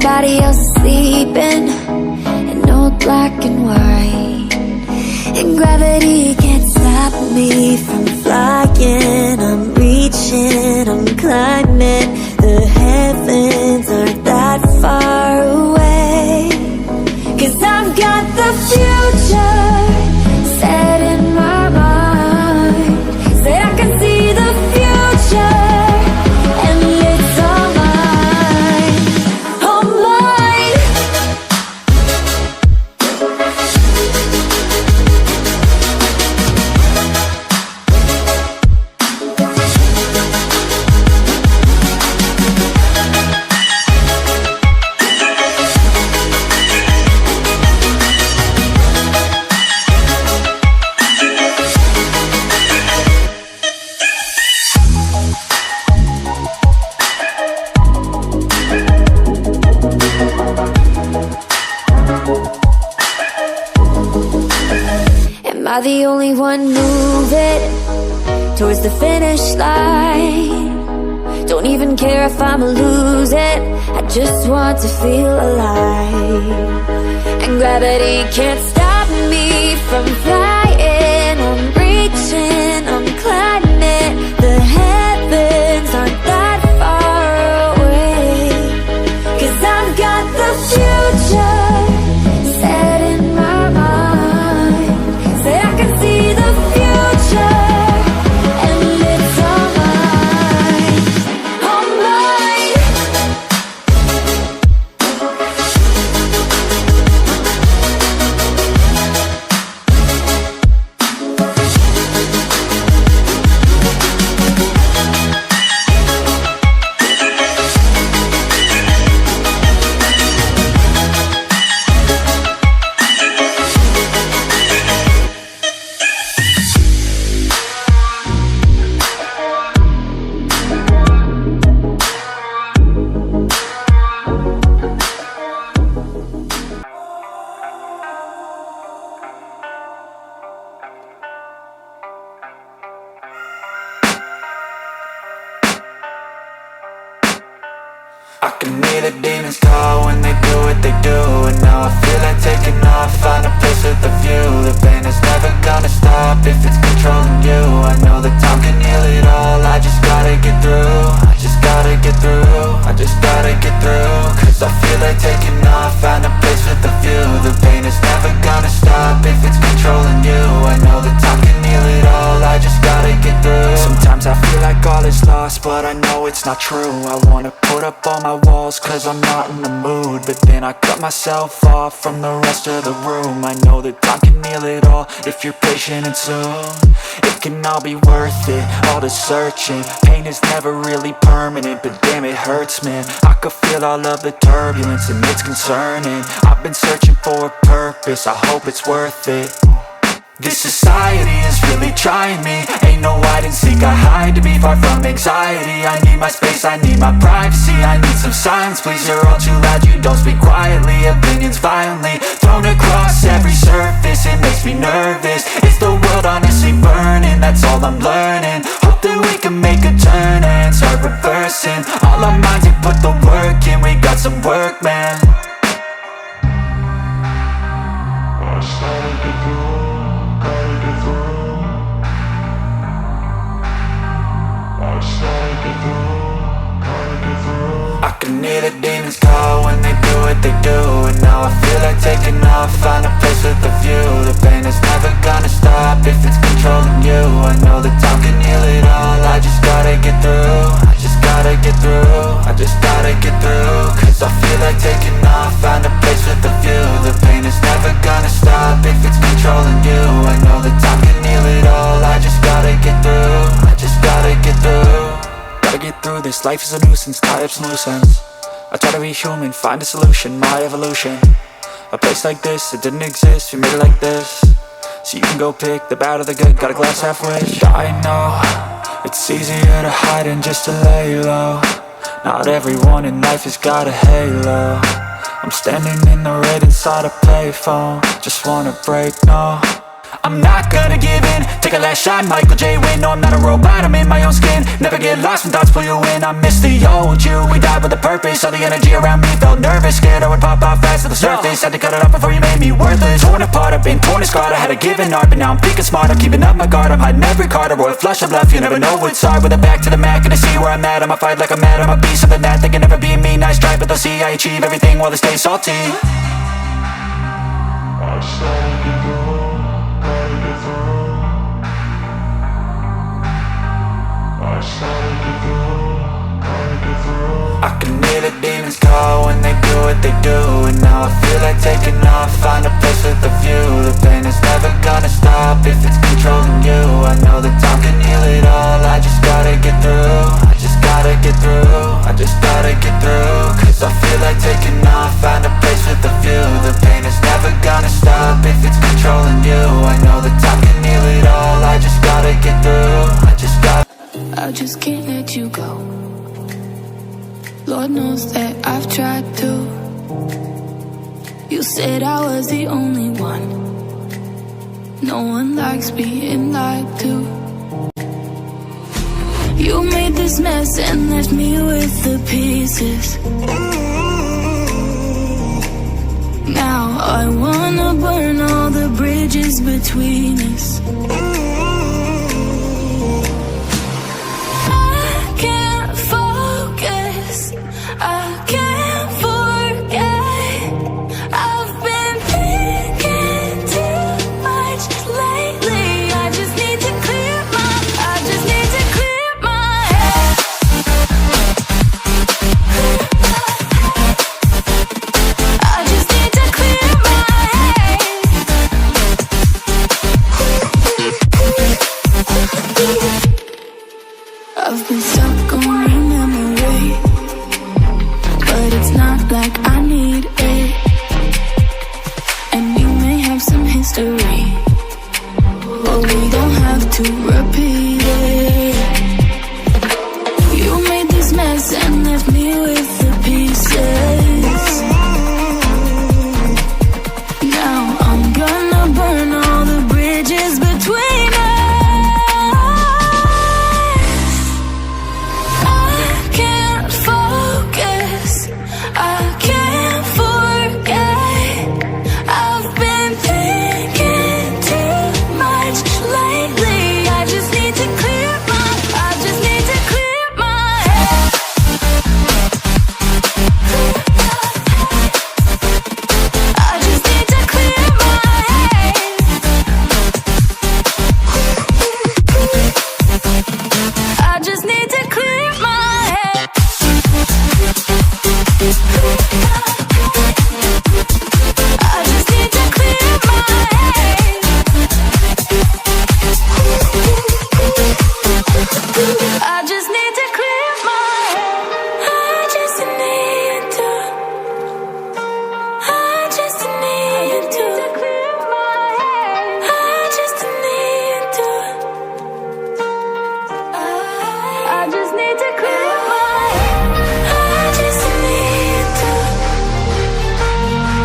everybody else is sleeping in old black and white. And gravity can't stop me from flying. I'm reaching, I'm climbing. The heavens aren't that far away. 'Cause I've got the future set in my mind. Said I can see the future. Am I the only one moving towards the finish line? Don't even care if I'ma lose it, I just want to feel alive. And gravity can't stop me from flying. I'm reaching, I'm climbing. The heavens aren't that far away. 'Cause I've got the future set in my mind. Say I can see the future. I can hear the demons call when they do what they do. And now I feel like taking off, find a place with a view. The pain is never gonna stop if it's controlling you. I know that time can heal it all, I just gotta get through. I just gotta get through, I just gotta get through. 'Cause I feel like taking off, find a place with a view. The pain is never gonna stop if it's controlling you. I know that time can heal it all, I just gotta get through. Sometimes I feel like all is lost, but I know it's not true. I wanna put up all my walls 'cause I'm not in the mood. But then I cut myself off from the rest of the room. I know that time can heal it all if you're patient and soon. It can all be worth it, all the searching. Pain is never really permanent, but damn it hurts, man. I could feel all of the turbulence and it's concerning. I've been searching for a purpose, I hope it's worth it. This society is really trying me. Ain't no hide and seek, I hide to be far from anxiety. I need my space, I need my privacy. I need some silence, please, you're all too loud. You don't speak quietly, opinions violently thrown across every surface. It makes me nervous, it's the world honestly burning. That's all I'm learning, hope that we can make a turn and start reversing. All our minds, we put the work in, we got some work, man. I can hear the demons call when they do what they do. And now I feel like taking off, find a place with a view. The pain is never gonna stop if it's controlling you. I know that time can heal it all, I just gotta get through. I just gotta get through, I just gotta get through. 'Cause I feel like taking off, find a place with a view. The pain is never gonna stop if it's controlling you. I know that time can heal it all, I just gotta get through. I just gotta get through. Gotta get through this, life is a nuisance, tie up some loose ends. I try to be human, find a solution, my evolution. A place like this, it didn't exist, we made it like this. So you can go pick the bad or the good, got a glass halfway. I know, it's easier to hide than just to lay low. Not everyone in life has got a halo. I'm standing in the red inside a payphone, just wanna break, no. I'm not gonna give in. Take a last shot, Michael J. Win. No, I'm not a robot, I'm in my own skin. Never get lost when thoughts pull you in. I miss the old you, we died with a purpose. All the energy around me felt nervous. Scared I would pop off fast to the surface. Had to cut it off before you made me worthless. Torn apart, I've been torn and scarred. I had a given art, but now I'm thinking smart. I'm keeping up my guard, I'm hiding every card. A royal flush of love, you never know what's hard. With a back to the mat, gonna see where I'm at. I'ma fight like I'm mad, I'ma be something that they can never be me. Nice try, but they'll see I achieve everything while they stay salty. I can hear the demons call when they do what they do. And now I feel like taking off, find a place with a view. The pain is never gonna stop if it's controlling you. I know that time can heal it all, I just gotta get through. I just gotta get through, I just gotta get through. Cause I feel like taking off, find a place with a view. The pain is never gonna stop if it's controlling you. I know that time can heal it all, I just gotta get through. I just can't let you go. Lord knows that I've tried to. You said I was the only one. No one likes being lied to. You made this mess and left me with the pieces. Now I wanna burn all the bridges between us. I can't forget. I've been thinking too much lately. I just need to clear my head. I just need to clear my head. I've been stuck on your memory, but it's not like I need it. And we may have some history, but we don't have to repeat it. You made this mess and left me with the pieces. Now I'm gonna burn all the bridges between us. I can't focus, I can't forget. I've been thinking too much lately. I just need to clear my head. I just need to clear my head. I just need to clear my head. I just need to clear my head. I just need to clear my head. I just need to. I just need to clear my head. I just need to. I just need to clear my head. I just need to.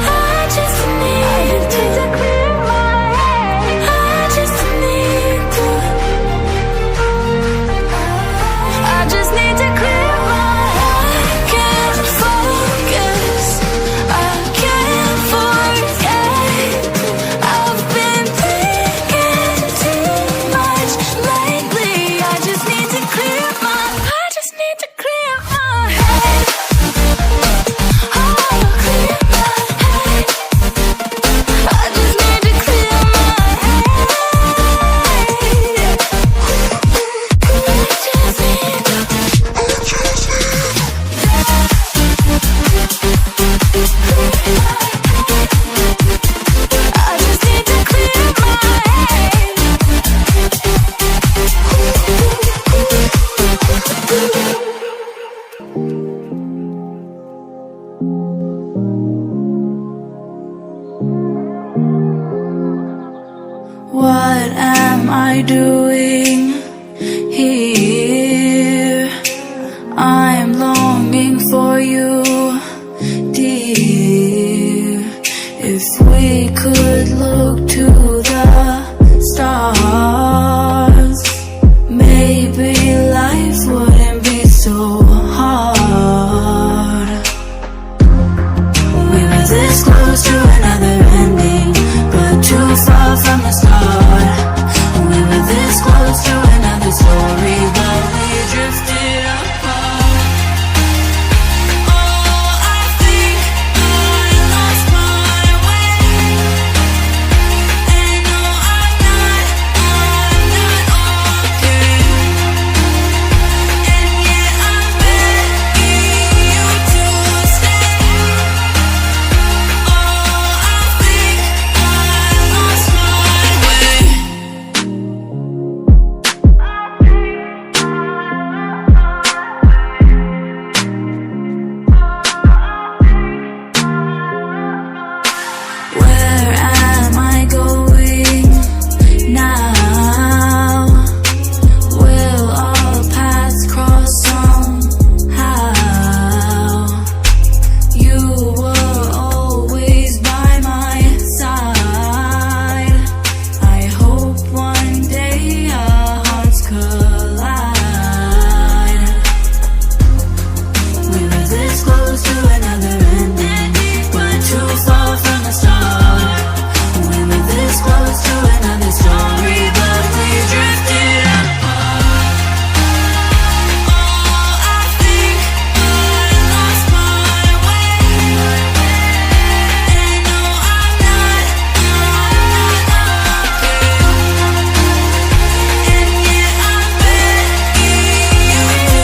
I just need to clear my head. I just need to. I just need to clear my head. I can't focus, I can't forget. I've been thinking too much lately. I just need to clear my head. Oh, clear my head. I just need to clear my head. I just need to clear my head. What am I doing?